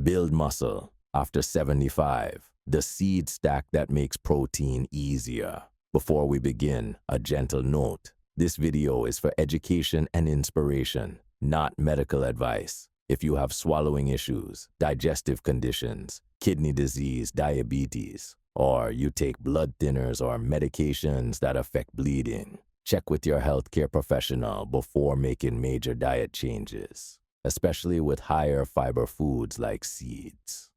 Build muscle after 75. The seed stack that makes protein easier. Before we begin, a gentle note. This video is for education and inspiration, not medical advice. If you have swallowing issues, digestive conditions, kidney disease, diabetes, or you take blood thinners or medications that affect bleeding, check with your healthcare professional before making major diet changes, especially with higher fiber foods like seeds.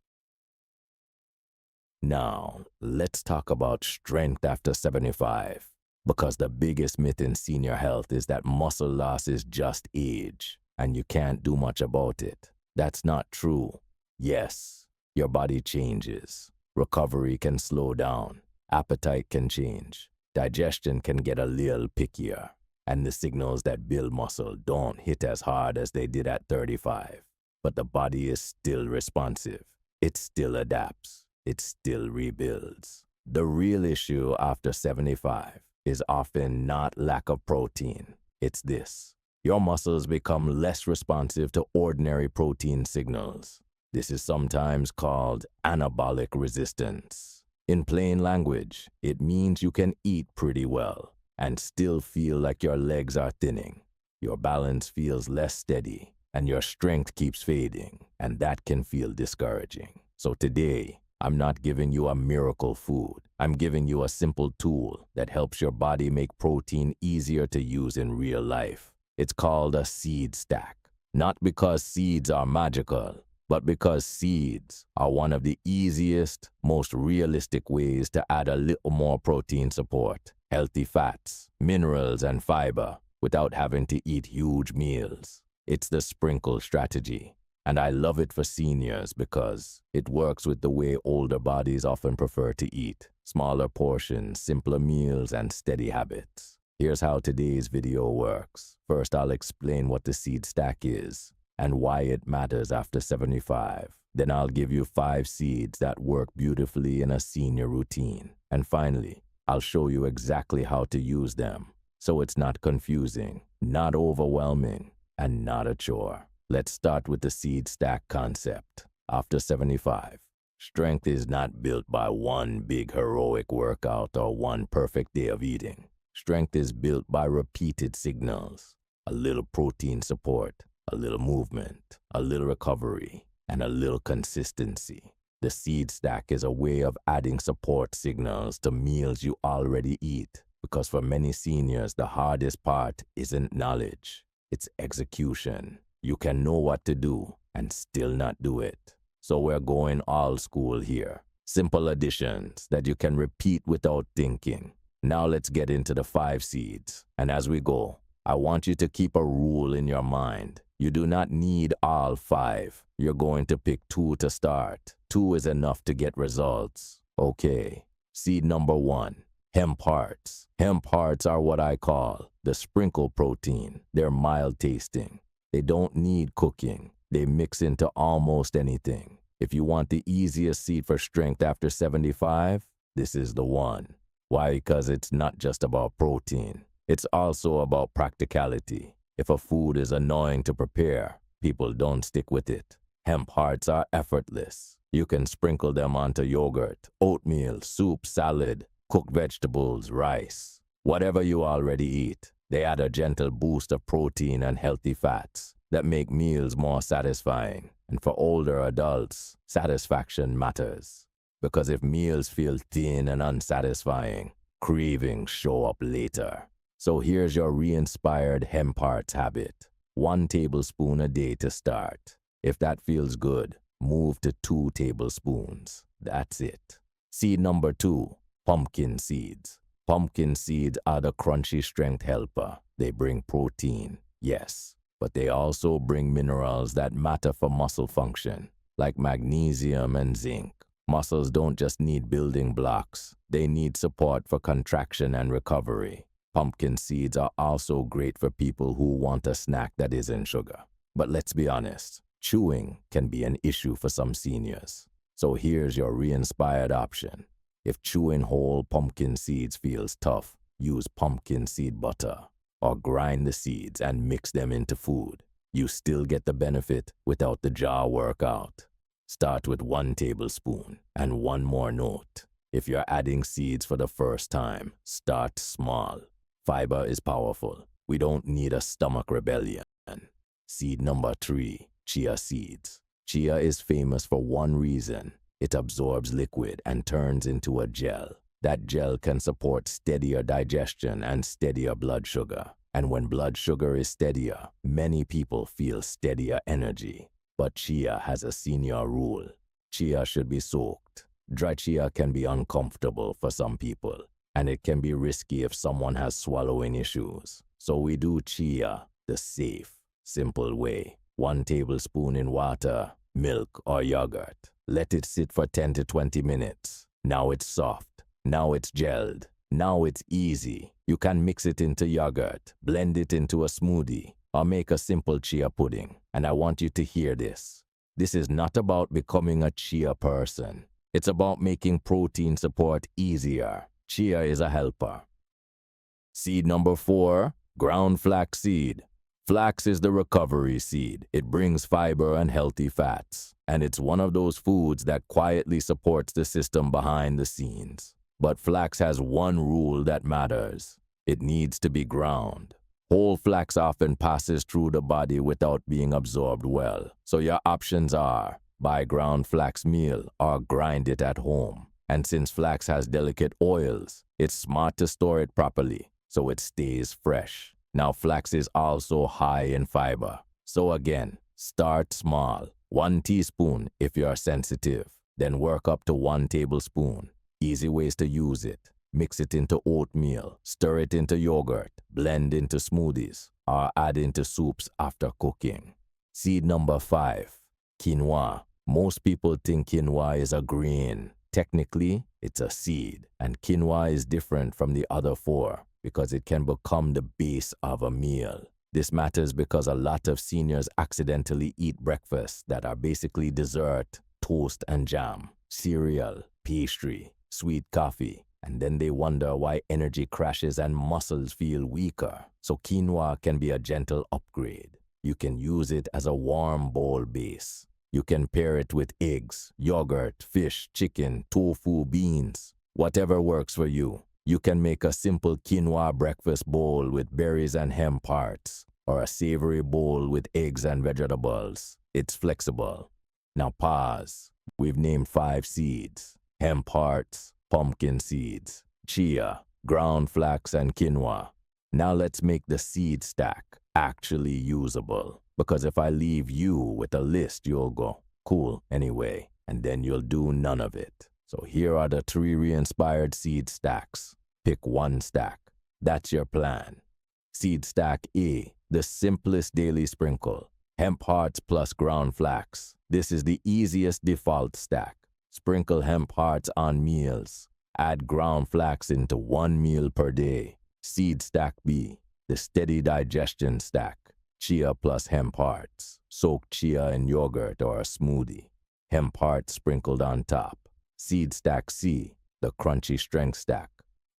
Now, let's talk about strength after 75, because the biggest myth in senior health is that muscle loss is just age, and you can't do much about it. That's not true. Yes, your body changes. Recovery can slow down. Appetite can change. Digestion can get a little pickier. And the signals that build muscle don't hit as hard as they did at 35. But the body is still responsive. It still adapts. It still rebuilds. The real issue after 75 is often not lack of protein. It's this. Your muscles become less responsive to ordinary protein signals. This is sometimes called anabolic resistance. In plain language, it means you can eat pretty well and still feel like your legs are thinning. Your balance feels less steady and your strength keeps fading, and that can feel discouraging. So today, I'm not giving you a miracle food. I'm giving you a simple tool that helps your body make protein easier to use in real life. It's called a seed stack. Not because seeds are magical, but because seeds are one of the easiest, most realistic ways to add a little more protein support, healthy fats, minerals, and fiber without having to eat huge meals. It's the sprinkle strategy. And I love it for seniors because it works with the way older bodies often prefer to eat. Smaller portions, simpler meals, and steady habits. Here's how today's video works. First, I'll explain what the seed stack is and why it matters after 75. Then I'll give you 5 seeds that work beautifully in a senior routine. And finally, I'll show you exactly how to use them so it's not confusing, not overwhelming, and not a chore. Let's start with the seed stack concept. After 75, strength is not built by one big heroic workout or one perfect day of eating. Strength is built by repeated signals, a little protein support, a little movement, a little recovery, and a little consistency. The seed stack is a way of adding support signals to meals you already eat, because for many seniors, the hardest part isn't knowledge, it's execution. You can know what to do and still not do it. So we're going all school here. Simple additions that you can repeat without thinking. Now let's get into the 5 seeds. And as we go, I want you to keep a rule in your mind. You do not need all 5. You're going to pick 2 to start. 2 is enough to get results. Okay, seed number 1, hemp hearts. Hemp hearts are what I call the sprinkle protein. They're mild tasting. They don't need cooking. They mix into almost anything. If you want the easiest seed for strength after 75, this is the one. Why? Because it's not just about protein. It's also about practicality. If a food is annoying to prepare, people don't stick with it. Hemp hearts are effortless. You can sprinkle them onto yogurt, oatmeal, soup, salad, cooked vegetables, rice. Whatever you already eat. They add a gentle boost of protein and healthy fats that make meals more satisfying. And for older adults, satisfaction matters. Because if meals feel thin and unsatisfying, cravings show up later. So here's your ReInspired hemp hearts habit. 1 tablespoon a day to start. If that feels good, move to 2 tablespoons. That's it. Seed number 2, pumpkin seeds. Pumpkin seeds are the crunchy strength helper. They bring protein, yes, but they also bring minerals that matter for muscle function, like magnesium and zinc. Muscles don't just need building blocks. They need support for contraction and recovery. Pumpkin seeds are also great for people who want a snack that isn't sugar. But let's be honest, chewing can be an issue for some seniors. So here's your ReInspired option. If chewing whole pumpkin seeds feels tough, use pumpkin seed butter or grind the seeds and mix them into food. You still get the benefit without the jaw workout. Start with 1 tablespoon, and one more note. If you're adding seeds for the first time, start small. Fiber is powerful. We don't need a stomach rebellion. Seed number 3, chia seeds. Chia is famous for one reason. It absorbs liquid and turns into a gel. That gel can support steadier digestion and steadier blood sugar. And when blood sugar is steadier, many people feel steadier energy. But chia has a senior rule. Chia should be soaked. Dry chia can be uncomfortable for some people, and it can be risky if someone has swallowing issues. So we do chia the safe, simple way. 1 tablespoon in water, milk, or yogurt. Let it sit for 10 to 20 minutes. Now it's soft. Now it's gelled. Now it's easy. You can mix it into yogurt, blend it into a smoothie, or make a simple chia pudding. And I want you to hear this. This is not about becoming a chia person. It's about making protein support easier. Chia is a helper. Seed number 4, ground flax seed. Flax is the recovery seed. It brings fiber and healthy fats. And it's one of those foods that quietly supports the system behind the scenes. But flax has one rule that matters. It needs to be ground. Whole flax often passes through the body without being absorbed well. So your options are buy ground flax meal or grind it at home. And since flax has delicate oils, it's smart to store it properly so it stays fresh. Now flax is also high in fiber. So again, start small. 1 teaspoon if you're sensitive. Then work up to 1 tablespoon. Easy ways to use it. Mix it into oatmeal, stir it into yogurt, blend into smoothies, or add into soups after cooking. Seed number 5, quinoa. Most people think quinoa is a grain. Technically, it's a seed, and quinoa is different from the other 4 because it can become the base of a meal. This matters because a lot of seniors accidentally eat breakfasts that are basically dessert, toast and jam, cereal, pastry, sweet coffee, and then they wonder why energy crashes and muscles feel weaker. So quinoa can be a gentle upgrade. You can use it as a warm bowl base. You can pair it with eggs, yogurt, fish, chicken, tofu, beans, whatever works for you. You can make a simple quinoa breakfast bowl with berries and hemp parts, or a savory bowl with eggs and vegetables. It's flexible. Now pause. We've named 5 seeds: hemp hearts, pumpkin seeds, chia, ground flax, and quinoa. Now let's make the seed stack actually usable. Because if I leave you with a list, you'll go, cool, anyway, and then you'll do none of it. So here are the 3 ReInspired seed stacks. Pick 1 stack. That's your plan. Seed stack A, the simplest daily sprinkle. Hemp hearts plus ground flax. This is the easiest default stack. Sprinkle hemp hearts on meals. Add ground flax into 1 meal per day. Seed stack B, the steady digestion stack. Chia plus hemp hearts. Soak chia in yogurt or a smoothie. Hemp hearts sprinkled on top. Seed stack C, the crunchy strength stack.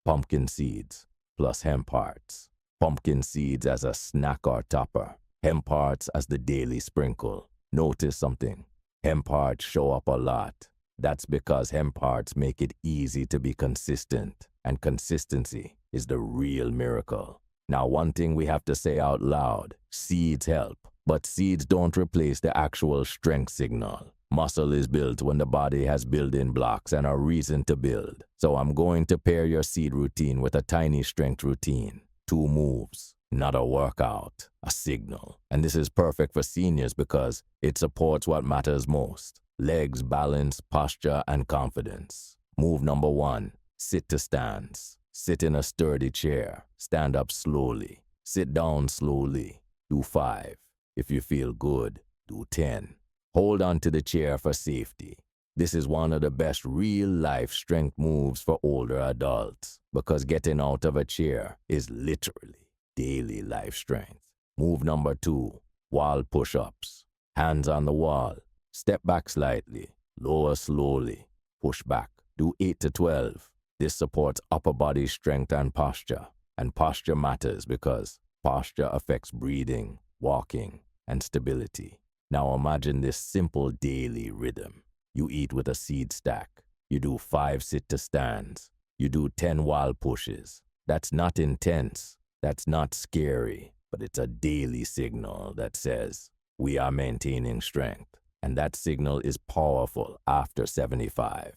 Pumpkin seeds plus hemp hearts. Pumpkin seeds as a snack or topper. Hemp hearts as the daily sprinkle. Notice something. Hemp hearts show up a lot. That's because hemp hearts make it easy to be consistent, and consistency is the real miracle. Now, one thing we have to say out loud: seeds help, but seeds don't replace the actual strength signal. Muscle is built when the body has building blocks and a reason to build. So I'm going to pair your seed routine with a tiny strength routine. 2 moves, not a workout, a signal. And this is perfect for seniors because it supports what matters most: legs, balance, posture, and confidence. Move number 1, sit to stands. Sit in a sturdy chair. Stand up slowly. Sit down slowly. Do 5. If you feel good, do 10. Hold on to the chair for safety. This is one of the best real-life strength moves for older adults because getting out of a chair is literally daily life strength. Move number 2, wall push-ups. Hands on the wall. Step back slightly. Lower slowly. Push back. Do 8 to 12. This supports upper body strength and posture. And posture matters because posture affects breathing, walking, and stability. Now imagine this simple daily rhythm. You eat with a seed stack. You do 5 sit-to-stands. You do 10 wall pushes. That's not intense. That's not scary. But it's a daily signal that says we are maintaining strength. And that signal is powerful after 75.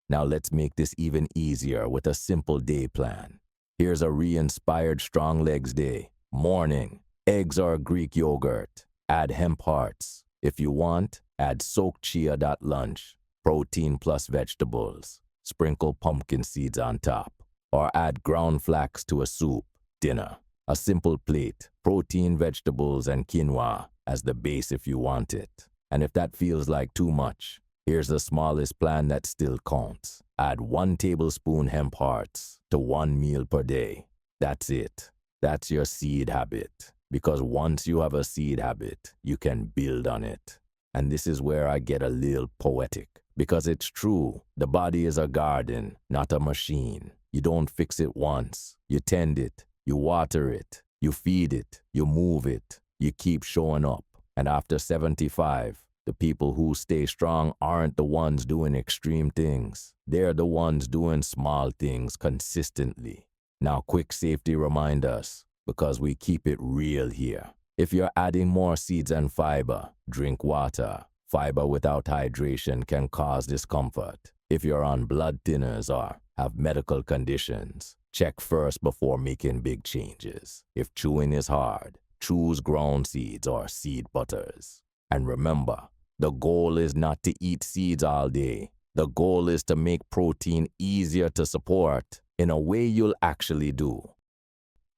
Now let's make this even easier with a simple day plan. Here's a ReInspired Strong Legs Day. Morning, eggs or Greek yogurt. Add hemp hearts. If you want, add soaked chia at lunch. Protein plus vegetables. Sprinkle pumpkin seeds on top. Or add ground flax to a soup. Dinner. A simple plate. Protein, vegetables, and quinoa as the base if you want it. And if that feels like too much, here's the smallest plan that still counts. Add 1 tablespoon hemp hearts to 1 meal per day. That's it. That's your seed habit. Because once you have a seed habit, you can build on it. And this is where I get a little poetic. Because it's true, the body is a garden, not a machine. You don't fix it once. You tend it, you water it, you feed it, you move it, you keep showing up. And after 75, the people who stay strong aren't the ones doing extreme things. They're the ones doing small things consistently. Now, quick safety reminders, because we keep it real here. If you're adding more seeds and fiber, drink water. Fiber without hydration can cause discomfort. If you're on blood thinners or have medical conditions, check first before making big changes. If chewing is hard, choose ground seeds or seed butters. And remember, the goal is not to eat seeds all day. The goal is to make protein easier to support in a way you'll actually do.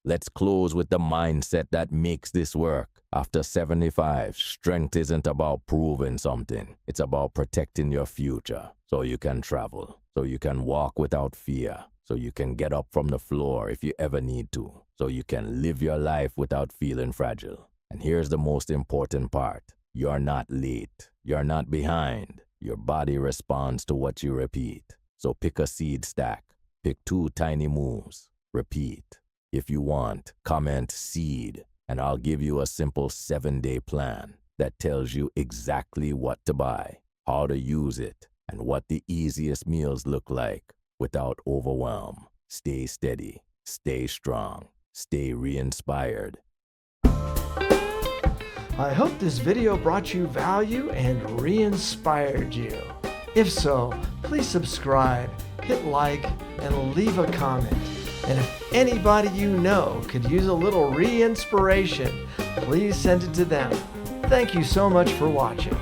Let's close with the mindset that makes this work. After 75, strength isn't about proving something. It's about protecting your future so you can travel, so you can walk without fear, so you can get up from the floor if you ever need to, so you can live your life without feeling fragile. And here's the most important part. You're not late. You're not behind. Your body responds to what you repeat. So pick a seed stack. Pick 2 tiny moves. Repeat. If you want, comment seed, and I'll give you a simple 7-day plan that tells you exactly what to buy, how to use it, and what the easiest meals look like without overwhelm. Stay steady, stay strong, stay re-inspired. I hope this video brought you value and re-inspired you. If so, please subscribe, hit like, and leave a comment. And if anybody you know could use a little re-inspiration, please send it to them. Thank you so much for watching.